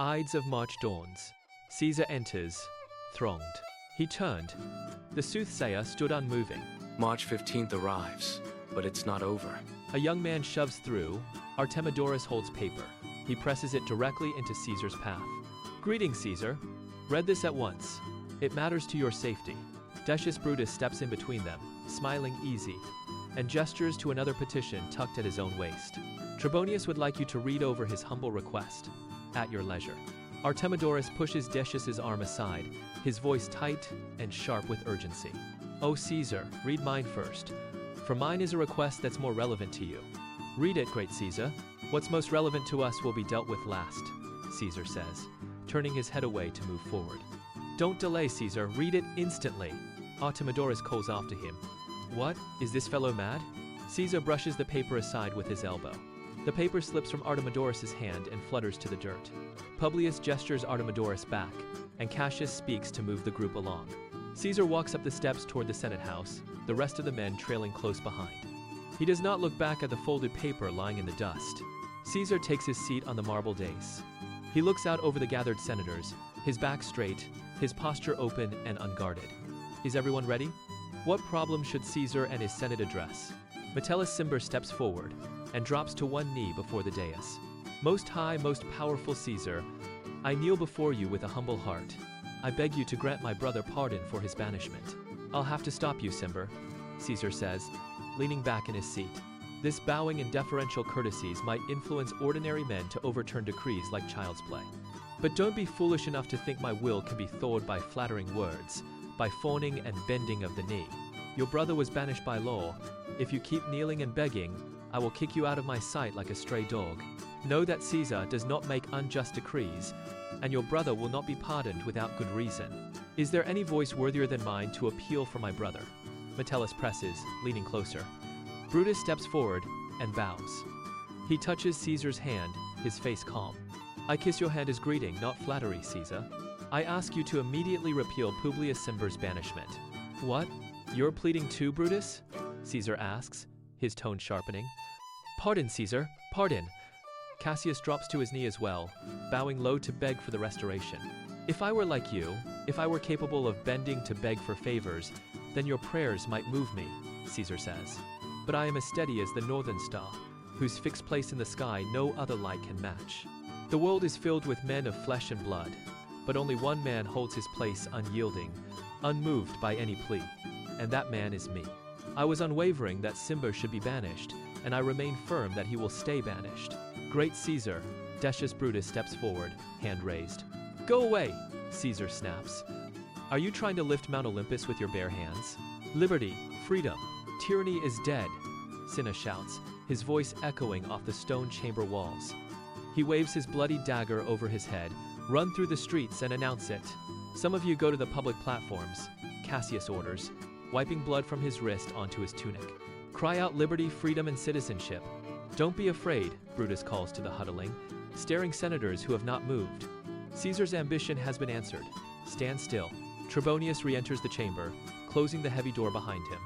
Ides of March dawns. Caesar enters, thronged. He turned. The soothsayer stood unmoving. March 15th arrives, but it's not over. A young man shoves through. Artemidorus holds paper. He presses it directly into Caesar's path. Greetings, Caesar. Read this at once. It matters to your safety. Decius Brutus steps in between them, smiling easy, and gestures to another petition tucked at his own waist. Trebonius would like you to read over his humble request, at your leisure. Artemidorus pushes Decius's arm aside, his voice tight and sharp with urgency. Oh Caesar, read mine first, for mine is a request that's more relevant to you. Read it, great Caesar. What's most relevant to us will be dealt with last, Caesar says, turning his head away to move forward. Don't delay, Caesar, read it instantly. Artemidorus calls after him. What? Is this fellow mad? Caesar brushes the paper aside with his elbow. The paper slips from Artemidorus's hand and flutters to the dirt. Publius gestures Artemidorus back, and Cassius speaks to move the group along. Caesar walks up the steps toward the Senate house, the rest of the men trailing close behind. He does not look back at the folded paper lying in the dust. Caesar takes his seat on the marble dais. He looks out over the gathered senators, his back straight, his posture open and unguarded. Is everyone ready? What problem should Caesar and his Senate address? Metellus Cimber steps forward and drops to one knee before the dais. Most high, most powerful Caesar, I kneel before you with a humble heart. I beg you to grant my brother pardon for his banishment. I'll have to stop you, Cimber, Caesar says, leaning back in his seat. This bowing and deferential courtesies might influence ordinary men to overturn decrees like child's play. But don't be foolish enough to think my will can be thawed by flattering words, by fawning and bending of the knee. Your brother was banished by law. If you keep kneeling and begging, I will kick you out of my sight like a stray dog. Know that Caesar does not make unjust decrees, and your brother will not be pardoned without good reason. Is there any voice worthier than mine to appeal for my brother? Metellus presses, leaning closer. Brutus steps forward and bows. He touches Caesar's hand, his face calm. I kiss your hand as greeting, not flattery, Caesar. I ask you to immediately repeal Publius Cimber's banishment. What? You're pleading too, Brutus? Caesar asks, his tone sharpening. Pardon, Caesar, pardon. Cassius drops to his knee as well, bowing low to beg for the restoration. If I were like you, if I were capable of bending to beg for favors, then your prayers might move me, Caesar says. But I am as steady as the northern star, whose fixed place in the sky no other light can match. The world is filled with men of flesh and blood, but only one man holds his place unyielding, unmoved by any plea, and that man is me. I was unwavering that Cimber should be banished, and I remain firm that he will stay banished. Great Caesar, Decius Brutus steps forward, hand raised. Go away, Caesar snaps. Are you trying to lift Mount Olympus with your bare hands? Liberty, freedom, tyranny is dead, Cinna shouts, his voice echoing off the stone chamber walls. He waves his bloody dagger over his head. Run through the streets and announce it. Some of you go to the public platforms, Cassius orders, wiping blood from his wrist onto his tunic. Cry out liberty, freedom, and citizenship. Don't be afraid, Brutus calls to the huddling, staring senators who have not moved. Caesar's ambition has been answered. Stand still. Trebonius re-enters the chamber, closing the heavy door behind him.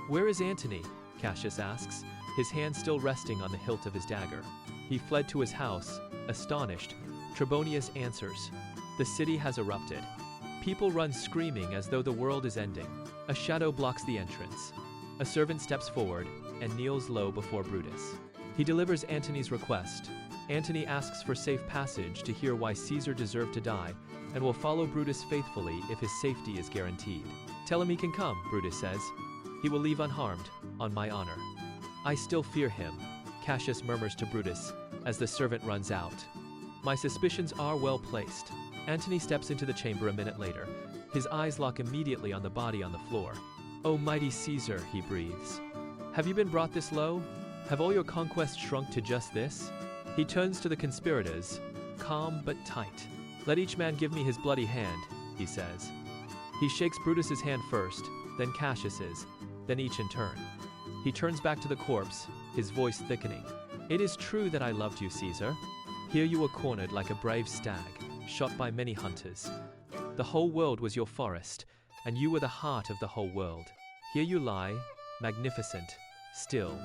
Where is Antony? Cassius asks, his hand still resting on the hilt of his dagger. He fled to his house, astonished. Trebonius answers. The city has erupted. People run screaming as though the world is ending. A shadow blocks the entrance. A servant steps forward and kneels low before Brutus. He delivers Antony's request. Antony asks for safe passage to hear why Caesar deserved to die, and will follow Brutus faithfully if his safety is guaranteed. Tell him he can come, Brutus says. He will leave unharmed, on my honor. I still fear him, Cassius murmurs to Brutus as the servant runs out. My suspicions are well placed. Antony steps into the chamber a minute later. His eyes lock immediately on the body on the floor. O mighty Caesar, he breathes. Have you been brought this low? Have all your conquests shrunk to just this? He turns to the conspirators, calm but tight. Let each man give me his bloody hand, he says. He shakes Brutus's hand first, then Cassius's, then each in turn. He turns back to the corpse, his voice thickening. It is true that I loved you, Caesar. Here you were cornered like a brave stag, shot by many hunters. The whole world was your forest, and you were the heart of the whole world. Here you lie, magnificent, still,